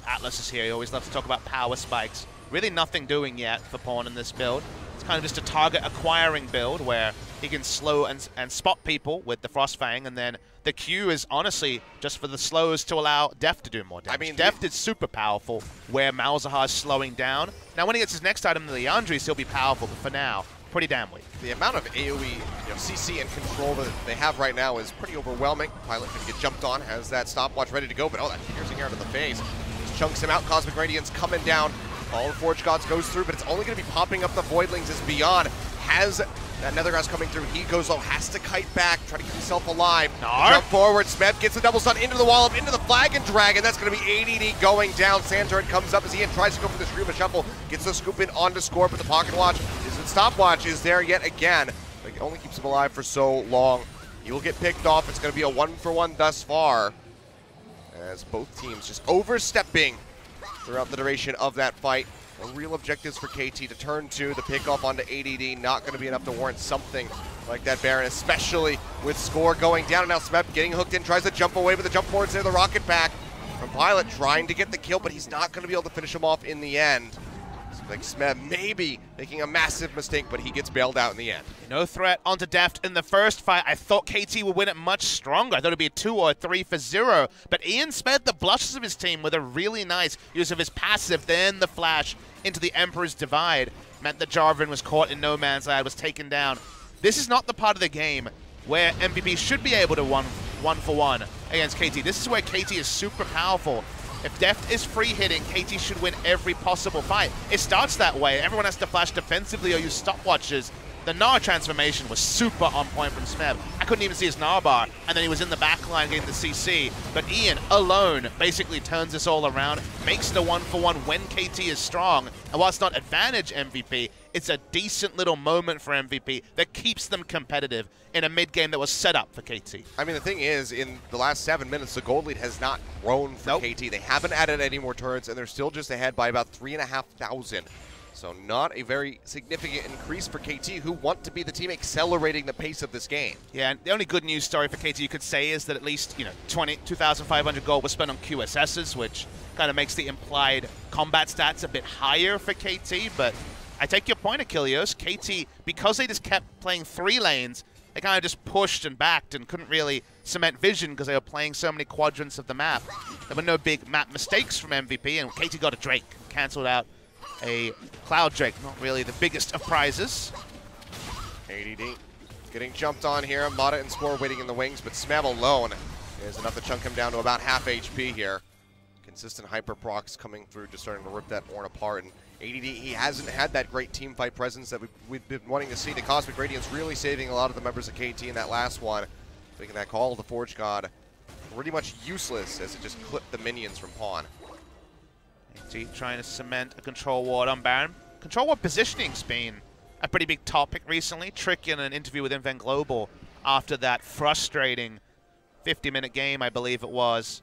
Atlas is here. He always loves to talk about power spikes. Really nothing doing yet for Pawn in this build. It's kind of just a target acquiring build where he can slow and spot people with the Frostfang, and then the Q is honestly just for the slows to allow Deft to do more damage. I mean, Deft is super powerful where Malzahar is slowing down. Now when he gets his next item, the Leandri, he'll be powerful, but for now, pretty damn weak. The amount of AoE, CC and control that they have right now is pretty overwhelming. Pilot can get jumped on, has that stopwatch ready to go, but oh, that piercing arrow to the face. Chunks him out. Cosmic Radiance coming down. All the Forge Gods goes through, but it's only going to be popping up the Voidlings as Beyond has that Nethergrass coming through. He goes low, has to kite back, try to keep himself alive. Jump forward. Smeb gets the double stun into the wall up, into the Flag and Dragon. That's going to be ADD going down. Sandturret comes up as Ian tries to go for the Stream of Shuffle. Gets the scoop in onto Score, but the Pocket Watch is the stopwatch is there yet again. But it only keeps him alive for so long. He will get picked off. It's going to be a 1-for-1 thus far, as both teams just overstepping throughout the duration of that fight. No real objectives for KT to turn to. The pickoff onto ADD not going to be enough to warrant something like that Baron, especially with Score going down. And now Smeb getting hooked in, tries to jump away, but the jump forward's there. The rocket back from Pilot trying to get the kill, but he's not going to be able to finish him off in the end. Like Smeb maybe making a massive mistake, but he gets bailed out in the end. No threat onto Deft in the first fight. I thought KT would win it much stronger. I thought it would be a 2 or 3-0. But Ian spared the blushes of his team with a really nice use of his passive. Then the flash into the Emperor's Divide meant that Jarvan was caught in no man's land, was taken down. This is not the part of the game where MVP should be able to one-for-one against KT. This is where KT is super powerful. If Deft is free hitting, KT should win every possible fight. It starts that way. Everyone has to flash defensively or use stopwatches. The Gnar transformation was super on point from Smeb. I couldn't even see his Gnar bar, and then he was in the back line getting the CC. But Ian, alone, basically turns this all around, makes the 1-for-1 when KT is strong. And while it's not advantage MVP, it's a decent little moment for MVP that keeps them competitive in a mid-game that was set up for KT. I mean, the thing is, in the last 7 minutes, the gold lead has not grown for KT. They haven't added any more turrets, and they're still just ahead by about 3,500. So not a very significant increase for KT, who want to be the team accelerating the pace of this game. Yeah, and the only good news story for KT you could say is that at least 2,500 gold was spent on QSSs, which kind of makes the implied combat stats a bit higher for KT. But I take your point, Achilles. KT, because they just kept playing 3 lanes, they kind of just pushed and backed and couldn't really cement vision because they were playing so many quadrants of the map. There were no big map mistakes from MVP, and KT got a Drake, cancelled out a Cloud Drake. Not really the biggest of prizes. ADD getting jumped on here. Mata and Score waiting in the wings, but Smeb alone is enough to chunk him down to about half HP here. Consistent hyper procs coming through, just starting to rip that Ornn apart. And ADD, he hasn't had that great team fight presence that we've been wanting to see. The Cosmic Radiance really saving a lot of the members of KT in that last one, making that call of the Forge God pretty much useless as it just clipped the minions from Pawn. KT trying to cement a control ward on Baron. Control ward positioning's been a pretty big topic recently. Trick in an interview with Invent Global after that frustrating 50-minute game, I believe it was,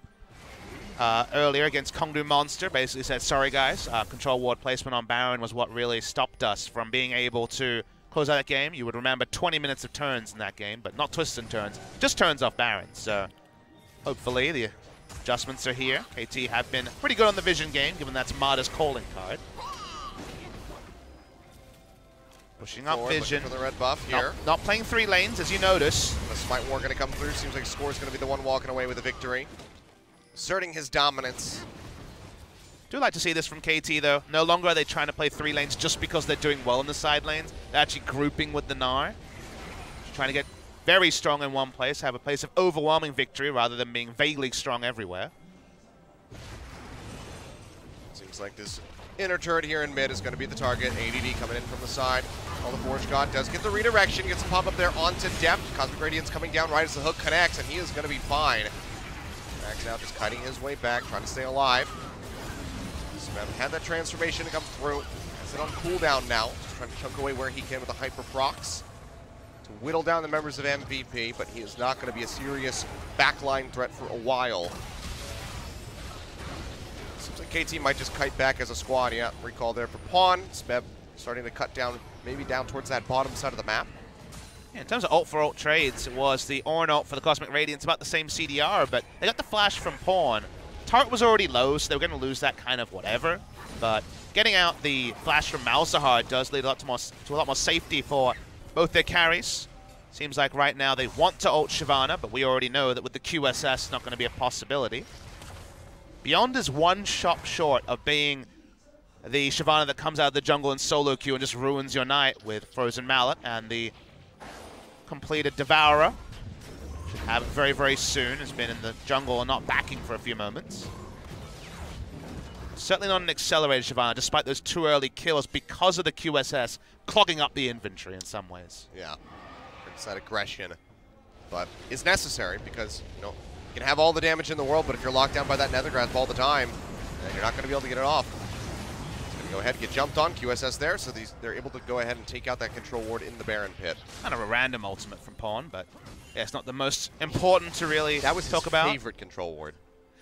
earlier against Kongdu Monster, basically said, sorry guys, control ward placement on Baron was what really stopped us from being able to close out that game. You would remember 20 minutes of turns in that game, but not twists and turns, just turns off Baron. So hopefully the adjustments are here. KT have been pretty good on the vision game, given that's Mata's calling card. Pushing up vision. For the red buff here. Not playing 3 lanes, as you notice. The Smite War going to come through. Seems like Score's going to be the one walking away with the victory. Asserting his dominance. Do like to see this from KT, though. No longer are they trying to play 3 lanes just because they're doing well in the side lanes. They're actually grouping with the Gnar. Trying to get very strong in one place, have a place of overwhelming victory rather than being vaguely strong everywhere. Seems like this inner turret here in mid is going to be the target. ADD coming in from the side. All the Forge God does get the redirection, gets a pop up there onto Deft. Cosmic Radiance coming down right as the hook connects, and he is going to be fine. Max now just kiting his way back, trying to stay alive. Smeb had that transformation to come through. Has it on cooldown now. Just trying to chunk away where he can with the hyper procs to whittle down the members of MVP, but he is not going to be a serious backline threat for a while. Seems like KT might just kite back as a squad. Yeah, recall there for Pawn. Smeb starting to cut down, maybe down towards that bottom side of the map. Yeah, in terms of ult for ult trades, it was the Ornn ult for the Cosmic Radiance, about the same CDR, but they got the flash from Pawn. Taric was already low, so they were going to lose that kind of whatever. But getting out the flash from Malzahar does lead to a lot more safety for both their carries. Seems like right now they want to ult Shyvana, but we already know that with the QSS, it's not going to be a possibility. Beyond is one shot short of being the Shyvana that comes out of the jungle in solo queue and just ruins your night with Frozen Mallet, and the completed Devourer. Should have it very, very soon. Has been in the jungle and not backing for a few moments. Certainly not an accelerated Shyvana, despite those 2 early kills because of the QSS clogging up the inventory in some ways. Yeah, it's that aggression, but it's necessary because, you know, you can have all the damage in the world, but if you're locked down by that Nether Grasp all the time, then you're not going to be able to get it off. It's going to go ahead and get jumped on, QSS there, so they're able to go ahead and take out that control ward in the Baron pit. Kind of a random ultimate from Pawn, but yeah, it's not the most important to really talk about. That was his favorite control ward.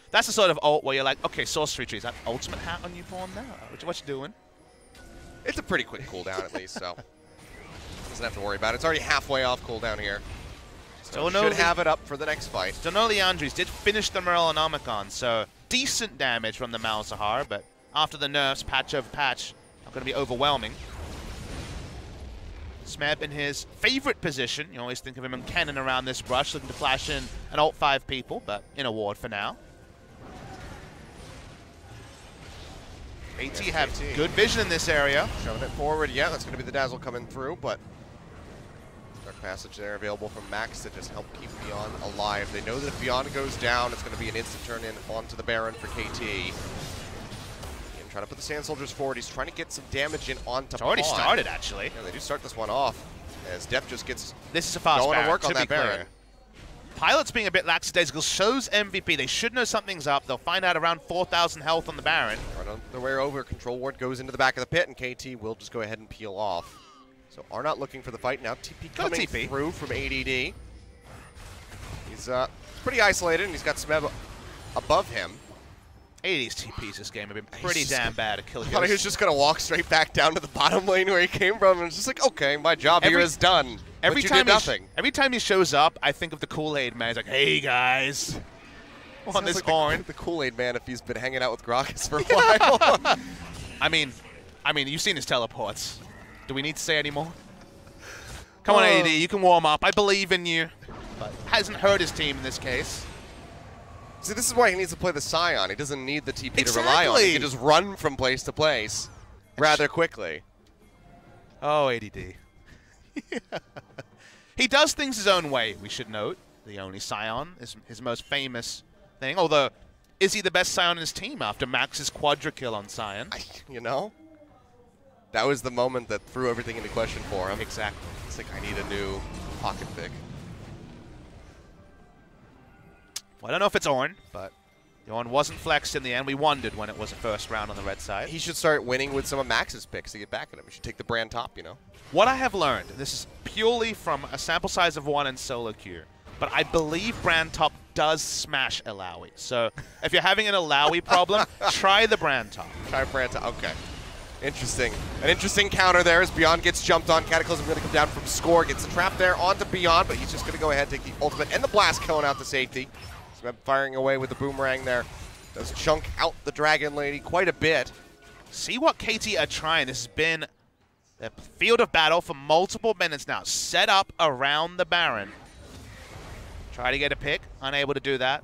That's the sort of ult where you're like, okay, sorcery tree, is that ultimate hat on you, Pawn, now? What you doing? It's a pretty quick cooldown at least, so doesn't have to worry about it. It's already halfway off cooldown here. So should have it up for the next fight. Still know Leandries did finish the Morellonomicon, so decent damage from the Malzahar, but after the nerfs, patch over patch, not going to be overwhelming. Smeb in his favorite position. You always think of him and cannon around this brush, looking to flash in and ult 5 people, but in a ward for now. AT have good vision in this area. Shoving it forward, yeah, that's going to be the Dazzle coming through, but Dark Passage there available from Max to just help keep Beyond alive. They know that if Beyond goes down, it's going to be an instant turn in onto the Baron for KT. And trying to put the Sand Soldiers forward. He's trying to get some damage in onto It's already started, actually. Yeah, they do start this one off as Deft just gets this is a fast going Baron, to work on that Baron. Pilot's being a bit lackadaisical, shows MVP. They should know something's up. They'll find out around 4,000 health on the Baron. Right on their way over, Control Ward goes into the back of the pit, and KT will just go ahead and peel off. So are not looking for the fight now. TP coming through from ADD. He's pretty isolated, and he's got Smeb above him. ADD's TPs this game have been pretty damn bad at killing. I thought he was just going to walk straight back down to the bottom lane where he came from, and it's just like, okay, my job here is done. Every time he shows up, I think of the Kool-Aid man. He's like, hey, guys. On this horn. The Kool-Aid man if he's been hanging out with Grokkas for a while. I mean, you've seen his teleports. Do we need to say any more? Come on, AD, you can warm up. I believe in you. But hasn't hurt his team in this case. See, this is why he needs to play the Scion. He doesn't need the TP to rely on. He can just run from place to place rather quickly. Oh, ADD. He does things his own way, we should note. The only Scion is his most famous thing. Although, is he the best Scion in his team after Max's quadra kill on Scion? You know? That was the moment that threw everything into question for him. Exactly. It's like, I need a new pocket pick. Well, I don't know if it's Ornn, but the Ornn wasn't flexed in the end. We wondered when it was a first round on the red side. He should start winning with some of Max's picks to get back at him. He should take the brand top, you know? What I have learned, this is purely from a sample size of 1 in solo queue, but I believe brand top does smash Alawi. So if you're having an Alawi problem, try the brand top. Try brand top. Okay. Interesting. An interesting counter there as Beyond gets jumped on. Cataclysm going to come down from Score. Gets the trap there onto Beyond, but he's just going to go ahead and take the ultimate and the blast killing out to safety. Smeb firing away with the boomerang there. Does chunk out the Dragon Lady quite a bit. See what KT are trying. This has been the field of battle for multiple minutes now. Set up around the Baron. Try to get a pick. Unable to do that.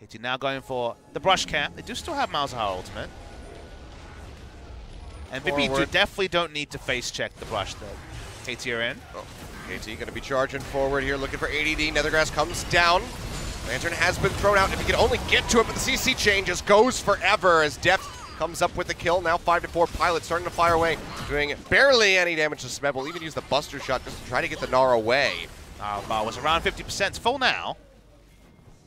KT now going for the brush camp. They do still have Malzahar ultimate. And VP2 definitely don't need to face check the brush that KT are in. Oh, KT going to be charging forward here, looking for ADD. Nethergrass comes down. Lantern has been thrown out. If he can only get to it, but the CC chain just goes forever as Deft comes up with the kill. Now 5-4. Pilot starting to fire away, doing barely any damage to Smeb. Will even use the Buster Shot just to try to get the Gnar away. Bar was around 50%. It's full now.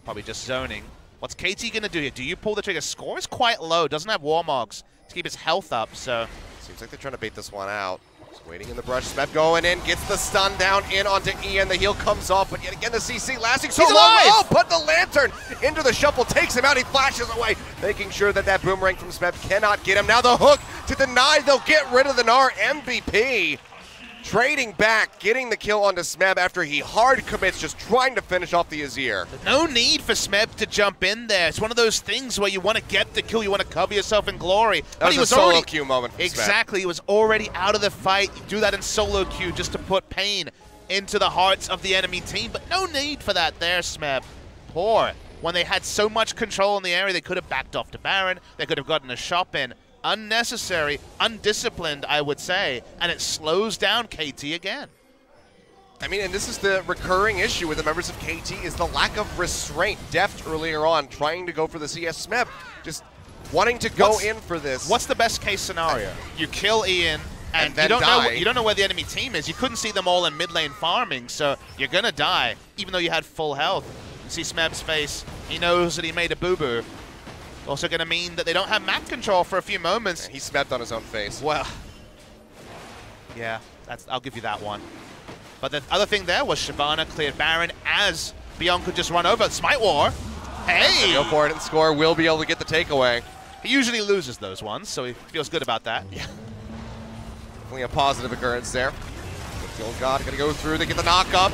Probably just zoning. What's KT going to do here? Do you pull the trigger? Score is quite low. Doesn't have Warmogs to keep his health up, so... Seems like they're trying to bait this one out. Just waiting in the brush. Smeb going in, gets the stun down in onto Ian. The heal comes off, but yet again the CC lasting so long. Oh, put the Lantern into the shuffle, takes him out. He flashes away, making sure that that boomerang from Smeb cannot get him. Now the hook to deny. They'll get rid of the Gnar. MVP trading back, getting the kill onto Smeb after he hard commits, just trying to finish off the Azir. No need for Smeb to jump in there. It's one of those things where you want to get the kill, you want to cover yourself in glory. That was a solo queue moment for Exactly, Smeb. He was already out of the fight. You do that in solo queue just to put pain into the hearts of the enemy team, but no need for that there, Smeb. Poor. When they had so much control in the area, they could have backed off to Baron, they could have gotten a shop in. Unnecessary, undisciplined, I would say, and it slows down KT again. I mean, and this is the recurring issue with the members of KT is the lack of restraint. Deft earlier on trying to go for the CS. Smeb just wanting to go in for this. What's the best case scenario? You kill Ian, and then you don't know where the enemy team is. You couldn't see them all in mid lane farming, so you're gonna die, even though you had full health. You see Smeb's face. He knows that he made a boo-boo. Also going to mean that they don't have map control for a few moments. Yeah, he smacked on his own face. Well, yeah, I'll give you that one. But the other thing there was Shyvana cleared Baron as Beyond could just run over. Smite War. Hey! Go for it and Score will be able to get the takeaway. He usually loses those ones, so he feels good about that. Yeah. Definitely a positive occurrence there. The old God going to go through. They get the knock up.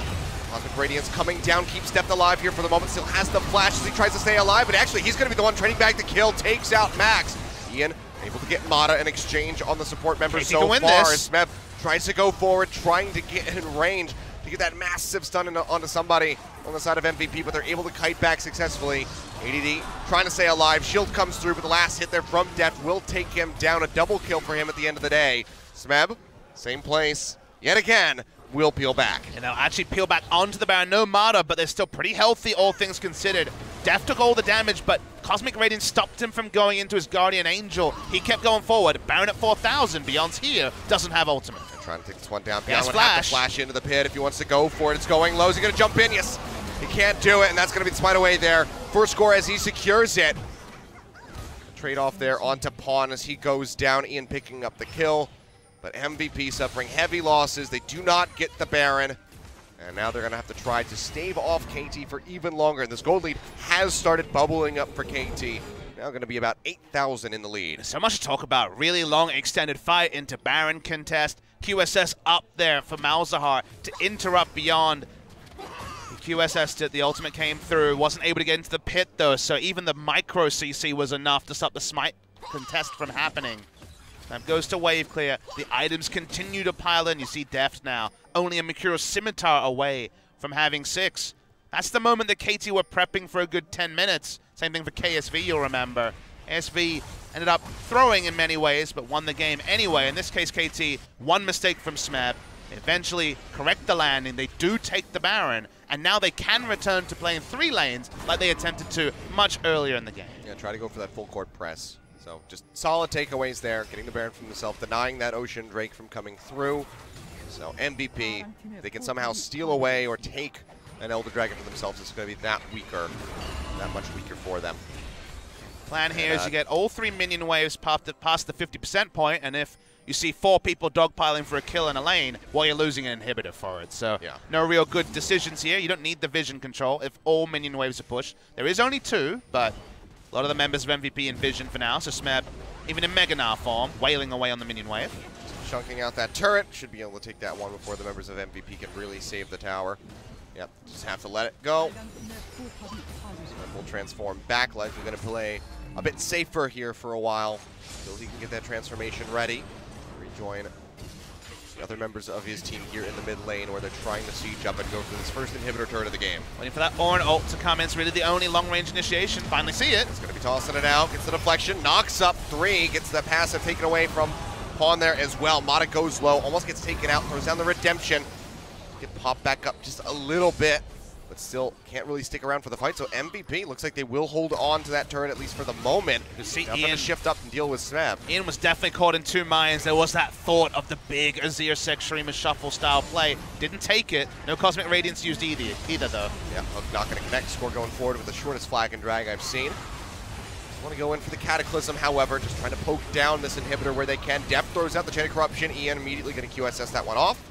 Cosmic Radiance coming down, keeps Deft alive here for the moment, still has the flash as he tries to stay alive, but actually he's going to be the one trading back the kill, takes out Max. Ian able to get Mata in exchange on the support members so far as Smeb tries to go forward, trying to get in range to get that massive stun onto somebody on the side of MVP, but they're able to kite back successfully. ADD trying to stay alive, shield comes through, but the last hit there from Deft will take him down, a double kill for him at the end of the day. Smeb, same place, yet again, will peel back. And they'll actually peel back onto the Baron. No Mata, but they're still pretty healthy, all things considered. Deft took all the damage, but Cosmic Radiance stopped him from going into his Guardian Angel. He kept going forward. Baron at 4,000. Beyond's here. Doesn't have ultimate. They're trying to take this one down. Beyond Yes, would have to flash into the pit if he wants to go for it. It's going low. Is he going to jump in? Yes. He can't do it, and that's going to be the smite away there. First score as he secures it. Trade off there onto Pawn as he goes down. Ian picking up the kill. But MVP suffering heavy losses. They do not get the Baron. And now they're going to have to try to stave off KT for even longer. And this gold lead has started bubbling up for KT. Now going to be about 8,000 in the lead. So much to talk about. Really long extended fight into Baron contest. QSS up there for Malzahar to interrupt Beyond. The QSS did, the ultimate came through. Wasn't able to get into the pit though. So even the micro CC was enough to stop the smite contest from happening. That goes to wave clear. The items continue to pile in. You see Deft now only a Mercurial Scimitar away from having 6. That's the moment that KT were prepping for a good 10 minutes. Same thing for KSV, you'll remember. KSV ended up throwing in many ways, but won the game anyway. In this case, KT, one mistake from Smeb. They eventually correct the landing. They do take the Baron, and now they can return to playing 3 lanes like they attempted to much earlier in the game. Yeah, try to go for that full court press. So just solid takeaways there, getting the Baron from himself, denying that Ocean Drake from coming through. So MVP, they can somehow steal away or take an Elder Dragon for themselves. It's going to be that much weaker for them. Plan here is you get all 3 minion waves past the 50% point, and if you see 4 people dogpiling for a kill in a lane, well, you're losing an inhibitor for it. So yeah, no real good decisions here. You don't need the vision control if all minion waves are pushed. There is only 2, but a lot of the members of MVP in vision for now. So Smeb, even in Mega Gnar form, wailing away on the minion wave. Chunking out that turret, should be able to take that one before the members of MVP can really save the tower. Yep, just have to let it go. Smeb will transform back. Likely going to play a bit safer here for a while until he can get that transformation ready. Rejoin the other members of his team here in the mid lane where they're trying to siege up and go for this first inhibitor turret of the game. Waiting for that Ornn ult to come in. It's really the only long-range initiation. Finally see it. It's going to be tossing it out, gets the deflection, knocks up 3, gets the passive taken away from Pawn there as well. Mata goes low, almost gets taken out, throws down the redemption. Get popped back up just a little bit, but still can't really stick around for the fight. So MVP looks like they will hold on to that turret at least for the moment. You see Ian to shift up and deal with Smeb. Ian was definitely caught in 2 minds. There was that thought of the big Azir Sextrema shuffle style play. Didn't take it. No Cosmic Radiance used either though. Yeah, Hook not going to connect. Score going forward with the shortest flag and drag I've seen. Want to go in for the Cataclysm, however, just trying to poke down this inhibitor where they can. Deft throws out the Chain of Corruption. Ian immediately going to QSS that one off.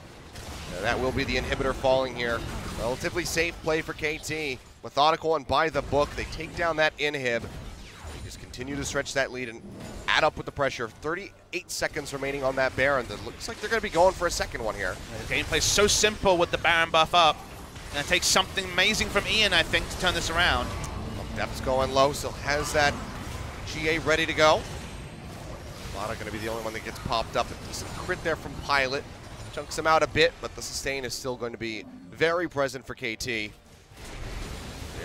And that will be the inhibitor falling here. Relatively safe play for KT. Methodical and by the book. They take down that inhib. They just continue to stretch that lead and add up with the pressure. 38 seconds remaining on that Baron. That looks like they're going to be going for a second one here. The gameplay's so simple with the Baron buff up. And it takes something amazing from Ian, I think, to turn this around. Deft's going low, still has that GA ready to go. Lana going to be the only one that gets popped up. A decent crit there from Pilot. Chunks him out a bit, but the sustain is still going to be very present for KT. They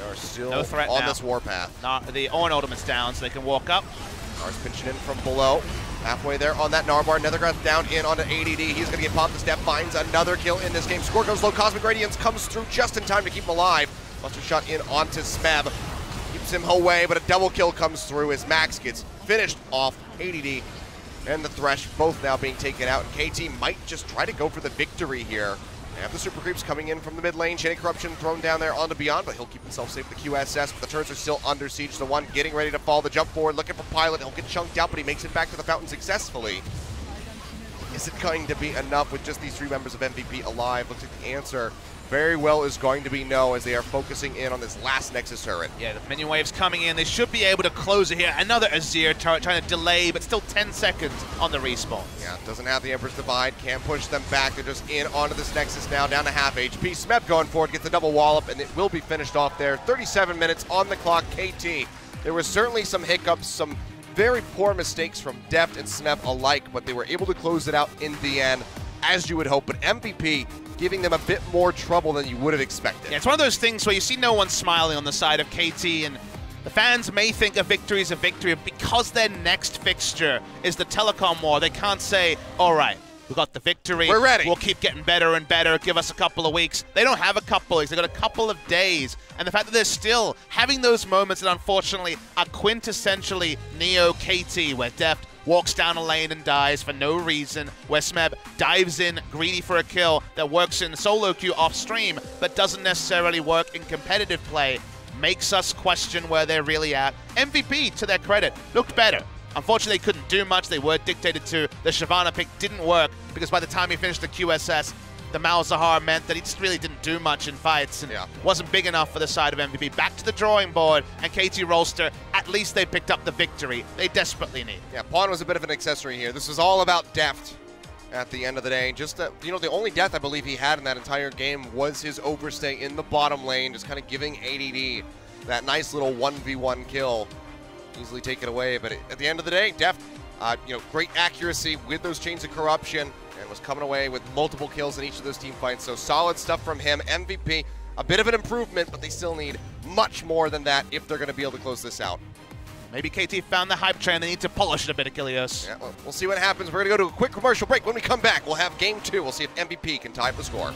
are still no threat on now. This warpath. The Ornn ultimate's down, so they can walk up. Gnar's pinching in from below. Halfway there on that Narbar. Nethergrass down in onto ADD. He's going to get popped. The step finds another kill in this game. Score goes low. Cosmic Radiance comes through just in time to keep him alive. Buster shot in onto Smeb. Keeps him away, but a double kill comes through as Max gets finished off. ADD and the Thresh both now being taken out. And KT might just try to go for the victory here. They have the super creeps coming in from the mid lane. Chain of Corruption thrown down there onto Beyond, but he'll keep himself safe with the QSS. But the turrets are still under siege. The one getting ready to fall. The jump forward, looking for Pilot. He'll get chunked out, but he makes it back to the fountain successfully. Is it going to be enough with just these 3 members of MVP alive? Looks like the answer very well is going to be no, as they are focusing in on this last Nexus turret. Yeah, the minion wave's coming in. They should be able to close it here. Another Azir turret trying to delay, but still 10 seconds on the respawn. Yeah, doesn't have the Emperor's Divide. Can't push them back. They're just in onto this Nexus now, down to half HP. Smeb going forward, gets the double wallop, and it will be finished off there. 37 minutes on the clock, KT. There was certainly some hiccups, some very poor mistakes from Deft and Smeb alike, but they were able to close it out in the end, as you would hope. But MVP giving them a bit more trouble than you would have expected. Yeah, it's one of those things where you see no one smiling on the side of KT, and the fans may think a victory is a victory, because their next fixture is the Telecom War. They can't say, all right, we got the victory. We're ready. We'll keep getting better and better. Give us a couple of weeks. They don't have a couple of weeks. They've got a couple of days. And the fact that they're still having those moments that unfortunately are quintessentially Neo KT, where Deft walks down a lane and dies for no reason, where Smeb dives in greedy for a kill that works in solo queue off stream, but doesn't necessarily work in competitive play, makes us question where they're really at. MVP, to their credit, looked better. Unfortunately, they couldn't do much. They were dictated to. The Shyvana pick didn't work, because by the time he finished the QSS, the Malzahar meant that he just really didn't do much in fights, and wasn't big enough for the side of MVP. Back to the drawing board, and KT Rolster, at least they picked up the victory they desperately need. Yeah, Pawn was a bit of an accessory here. This was all about Deft at the end of the day. Just, you know, the only death I believe he had in that entire game was his overstay in the bottom lane, just kind of giving ADD that nice little 1v1 kill. Easily taken away, but at the end of the day, Deft, you know, great accuracy with those chains of corruption, and was coming away with multiple kills in each of those team fights. So solid stuff from him. MVP a bit of an improvement, but they still need much more than that if they're going to be able to close this out. Maybe KT found the hype train. They need to polish it a bit, Achilles. Yeah, well, we'll see what happens. We're going to go to a quick commercial break. When we come back, we'll have game 2. We'll see if MVP can tie up the score.